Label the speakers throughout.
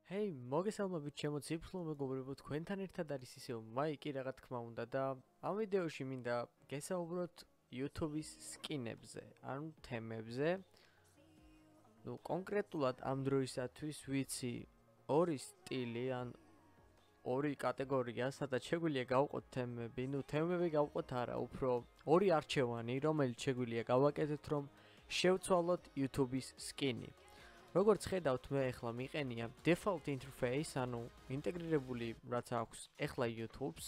Speaker 1: Hei, მოგესალმებით ჩემო ციფრულ მეგობრებო, თქვენთან ერთად არის ისევ მაიკი რა თქმა უნდა და ამ ვიდეოში მინდა გესაუბროთ YouTube-ის სკინებზე, ანუ თემებზე. კონკრეტულად ამ დროისათვის ვიცი ორი სტილი, ან ორი კატეგორია, სადაც შეგვიძლია გავყოთ თემები, თემები გავყოთ არა, უფრო ორი არჩევანი, რომელიც შეგვიძლია გავაკეთოთ, რომ შევცვალოთ YouTube-ის სკინი. როგორც ხედავთ, მე ახლა მიყენია default interface, ანუ ინტეგრირებული რაც აქვს ახლა YouTube-ს.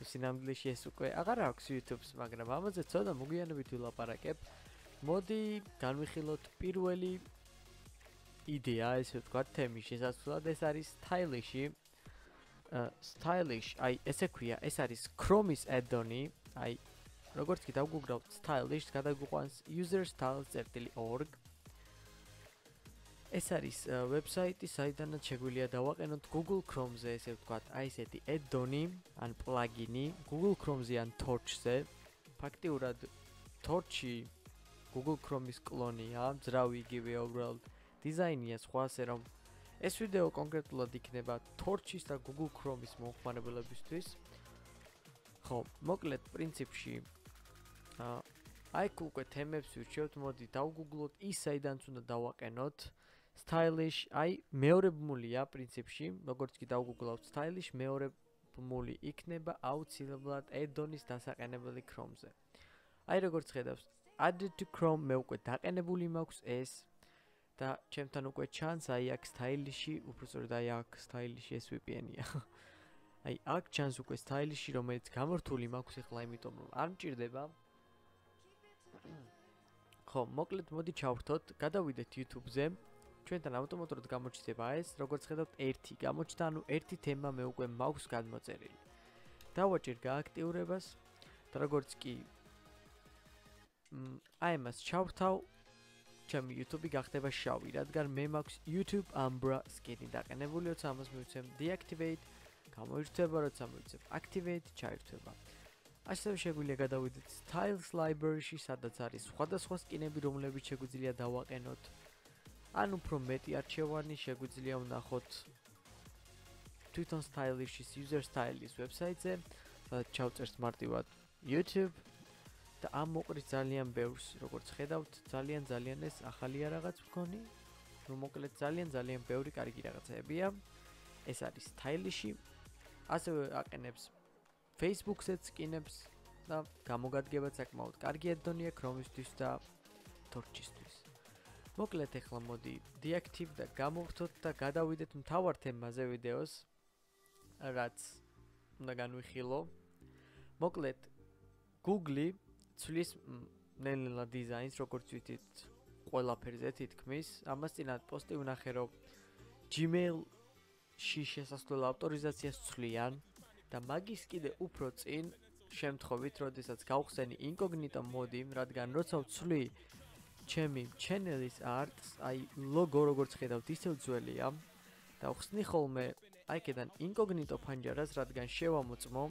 Speaker 1: სინამდვილეში ეს უკვე აღარ აქვს YouTube-ს, მაგრამ ამაზე ცოტა მოგვიანებით ვილაპარაკებ. მოდი განვიხილოთ პირველი იდეა, ესე ვთქვათ, თემის შესასვლელად, ეს არის stylish, აი ესე ქვია, ეს არის Chrome-ის add-on-ი, აი როგორც კი დავგუგლავთ stylish, გადაგვიყვანს userstyles.org. ეს არის ვებსაიტი, საიდანაც შეგვიძლია დავაყენოთ Google Chrome-ზე, ესე ვთქვათ, აი ესეთი add-on-ი, ან პლაგინი, Google Chrome-ზე ან Torch-ზე. ფაქტიურად Torch-ი Google Chrome-ის კლონია, ძრავი იგივე უბრალოდ დიზაინია სხვა, ასე რომ ეს ვიდეო კონკრეტულად იქნება Torch-ის და Google Chrome-ის მომხმარებლებისთვის. ხო, მოკლედ პრინციპში აი უკვე თემებს ვირჩევთ, მოდი დავგუგლოთ ის, საიდანაც უნდა დავაყენოთ. Stylish, აი მეორებმულია პრინციპში, როგორც კი დავგუგლავთ stylish, მეორებმული იქნება აუცილებლად add-on-ის დასაყენებელი Chrome-ზე. აი როგორც ხედავთ, added to Chrome მე უკვე დაყენებული მაქვს ეს და ჩემთან უკვე ჩანს აი აქ stylish-ი, უბრალოდ აი აქ stylish-ი ეს VPN-ია. აი აქ ჩანს უკვე stylish-ი, რომელიც გამორთული მაქვს ახლა, იმიტომ რომ არ მჭირდება. ხო, მოკლედ მოდი ჩავრთოთ, გადავიდეთ YouTube-ზე. ჩვენთან ავტომატურად გამოჩნდება ეს, როგორც ხედავთ, ერთი გამოჩნდა, ანუ ერთი თემა მე უკვე მაქვს გადმოწერილი. დავაჭირ გააქტიურებას და როგორც კი აი მას ჩავრთავ, ჩემი YouTube-ი გახდება შავი, რადგან მე მაქვს YouTube Umbra skin-ი დაყენებული, როცა ამას მივცემ deactivate, გამოირჩევა, როცა მივცემ activate, ჩაირჩევა. ასევე შეგვიძლია გადავიდეთ Styles library-ში, სადაც არის სხვადასხვა სკინები, რომლებიც შეგვიძლია დავაყენოთ. ან უფრო მეტი არჩევანი შეგვიძლია ვნახოთ თვითონ stylish-ის user style-ის ვებსაიტზე, სადაც ჩავწერთ მარტივად YouTube და ამ მოყრის ძალიან ბევრს, როგორც ხედავთ, ძალიან ეს ახალია რაღაც მქონი, რომ მოკლედ ძალიან ბევრი კარგი რაღაცებია. ეს არის stylish-ი, ასევე აყენებს Facebook-ზე სკინებს და გამოგადგება საკმაოდ კარგი add-on-ია Chrome-ისთვის და Torch-ისთვის. მოკლედ ახლა მოდი deactive და გამოვხდოთ და გადავიდეთ მთავარ თემაზე ვიდეოს, რაც უნდა განვიხილო. მოკლედ Google-ი ცვლის ნელ-ნელა დიზაინს, როგორც ვიცით, ყველაფერზე თითქმის. ამას წინათ პოსტი ვნახე, რომ Gmail-ში შესასვლელ ავტორიზაციას ცვლიან და მაგის კიდე უფრო წინ შემთხვევით, როდესაც გავხსენი incognito მოდი, რადგან როცა ვცვლი ჩემი channel-ის arts, აი logo როგორც ხედავთ, ისევ ძველია და ვხსნი ხოლმე აი კედან incognito ფანჯარას, რადგან შევამოწმო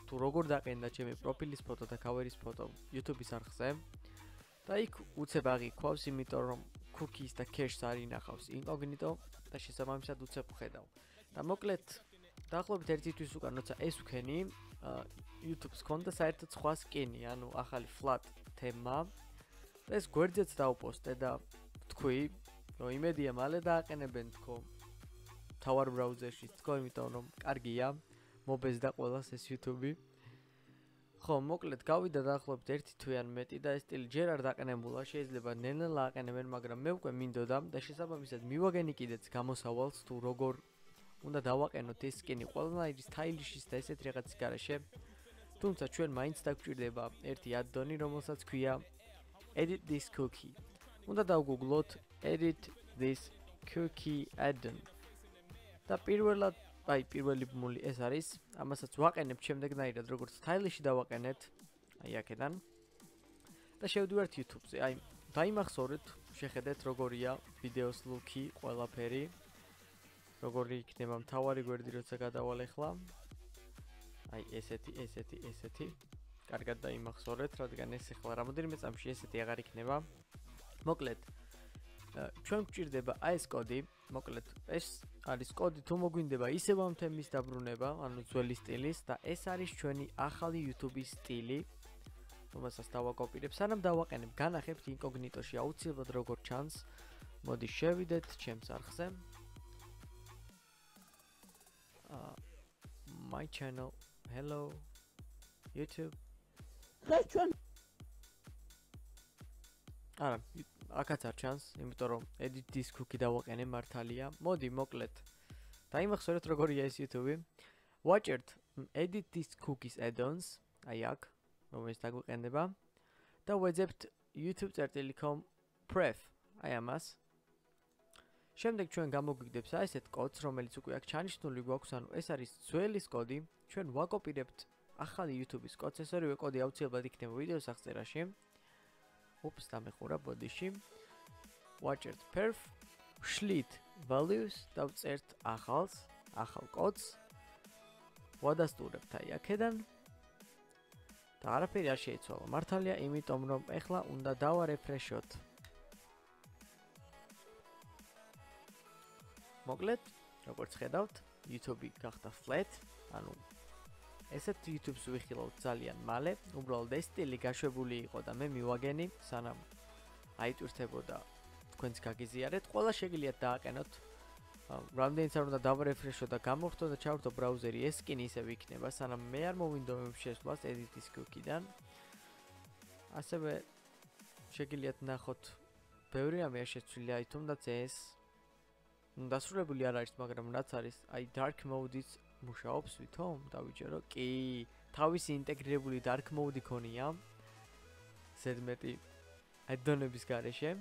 Speaker 1: თუ როგორ დაყენდა ჩემი პროფილის ფოტო და cover-ის ფოტო YouTube-ის არხზე და იქ უცებ აღიქვავს, იმიტომ რომ cookies და cache-ს არ ინახავს incognito და შესაბამისად უცებ ხედავ. და მოკლედ დაახლოებით ერთი თვის უკან როცა ეს ვქენი, YouTube-ს ქონდა საერთოდ სხვა სკინი, ანუ ახალი flat თემა. ეს გვერდზეც დავპოსტე და თქვი, რომ იმედია მალე დააყენებენ თქო. თავარ ბრაუზერში თქო, იმიტომ რომ კარგია, მობეზდა ყველას ეს YouTube-ი. ხო, მოკლედ გავიდა დაახლოებით ერთი თვე ან მეტი და ეს სტილი ჯერ არ დაყენებულა, შეიძლება ნელ-ნელა აყენებენ, მაგრამ მე უკვე მინდოდა და შესაბამისად მივაგენი კიდეც გამოსავალს თუ როგორ უნდა დავაყენოთ ეს სკინი ყველანაირი stylish-ის და ესეთ რაღაცის გარეშე. თუმცა ჩვენ მაინც დაგვჭირდება ერთი add-on-ი, რომელსაც ქვია Edit this cookie. უნდა დავგუგლოთ Edit this cookie add-on. და პირველი ბმული ეს არის, ამასაც ვაყენებ შემდეგნაირად, როგორც stylish-ი დავაყენეთ, აი აქედან. და შევდივართ YouTube-ზე. აი, დაიმახსოვრეთ, შეხედეთ როგორია ვიდეოს look-ი, ყველაფერი. როგორი იქნება მთავარი გვერდი, როცა გადავალ ახლა. აი, ესეთი. კარგად დაიმახსოვრეთ, რადგან ეს ახლა რამოდენიმე წამში ესეთი აღარ იქნება. მოკლედ, ჩვენ გვჭირდება აი ეს კოდი, მოკლედ ეს არის კოდი თუ მოგვინდება ისევ ამ თემის დაბრუნება, ანუ ძველი სტილის და ეს არის ჩვენი ახალი YouTube-ის სტილი, რომელსაც დავაკოპირებ, სანამ დავაყენებ, განახებთ ინკოგნიტოში აუცილებლად როგორ ჩანს. მოდი შევიდეთ ჩემს არხზე. My channel. Hello YouTube. არა, აქაც არ ჩანს, იმიტომ რომ edit this cookie დავაყენე მართალია. მოდი მოკლედ. დაიმახსოვრეთ როგორია ეს YouTube. ვაჭერთ edit this cookies add-ons, აი აქ, რომელიც დაგვიყენება და ვეძებთ youtube.com pref, აი ამას. შემდეგ ჩვენ გამოგვიგდებს აი ესეთ კოდს, რომელიც უკვე აქ ჩანიშნული გვაქვს, ანუ ეს არის ძველის კოდი. ჩვენ ვაკოპირებთ ახალი YouTube-ის კოდს, ეს ორივე კოდი აუცილებლად იქნება ვიდეოს აღწერაში. Ups, დამეხურა ბოდიში. ვაჭერთ perf, ვშლით values და ვწერთ ახალ კოდს. ვადასტურებთ აი აქედან. და არაფერი არ შეიცვალა. მართალია, იმიტომ რომ ეხლა უნდა დავარეფრეშოთ. მოკლედ, როგორც ხედავთ, YouTube გახდა flat, ანუ ესეთ YouTube-ს ვიხილავთ ძალიან მალე, უბრალოდ ეს სტილი გაშვებული იყო და მე მივაგენი, სანამ აიტვირთებოდა თქვენც გაგიზიარეთ, ყველა შეგიძლიათ დააყენოთ. რამდენიც არ უნდა დავარეფრეშო და გამოვხდო და ჩავერთო ბრაუზერი, ეს კი ისევ იქნება, სანამ მე არ მოვინდომებ შესვლას edit this cookie-დან. ასევე შეგიძლიათ ნახოთ, ბევრი რამე შეცვლილი, აი თუნდაც ეს დასრულებული არ არის, მაგრამ რაც არის, აი dark mode-იც მუშაობს ვითომ? დავიჯერო. კი, თავისი ინტეგრირებული dark mode-ი ქონია. ზედმეტი add-on-ების გარეშე.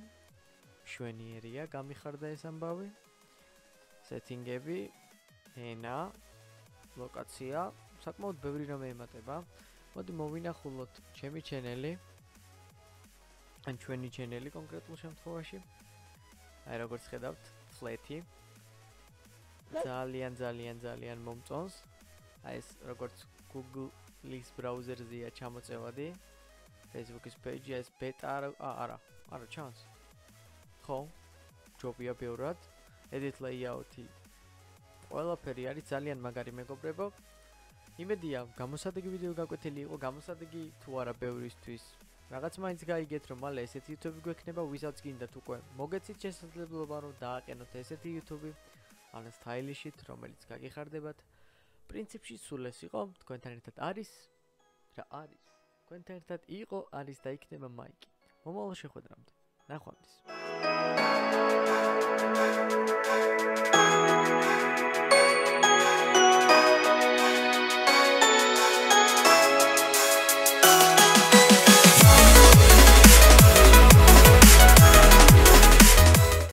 Speaker 1: შვენიერია, გამიხარდა ეს ამბავი. Setting-ები, ენა, ლოკაცია, საკმაოდ ბევრი რამე ემატება. მოდი მოვინახულოთ ჩემი ჩენელი. ან ჩვენი ჩენელი კონკრეტულ შემთხვევაში. აი როგორც ხედავთ, flat-ი. ძალიან მომწონს. აი ეს როგორც Google-ის ბრაუზერზეა ჩამოწევადი. Facebook-ის page-ი ეს beta არა ჩანს. ხო, ჯობია ბევრად. Edit layout-ი. ყველაფერი არის ძალიან მაგარი მეგობრებო. იმედია, გამოსადეგი ვიდეო გაკვეთილი იყო, გამოსადეგი თუ არა ბევრისთვის. რაღაც მაინც გაიგეთ, რომ მალე ესეთი YouTube გვექნება, ვისაც გინდათ უკვე მოგეცით შესაძლებლობა, რომ დააყენოთ ესეთი YouTube, ან სტაილიშით, რომელიც გაგიხარდებათ. პრინციპში სულ ეს იყო, თქვენთან ერთად არის რა არის. თქვენთან ერთად იყო, არის და იქნება მაიკი. მომავალ შეხვედრამდე. ნახვამდის.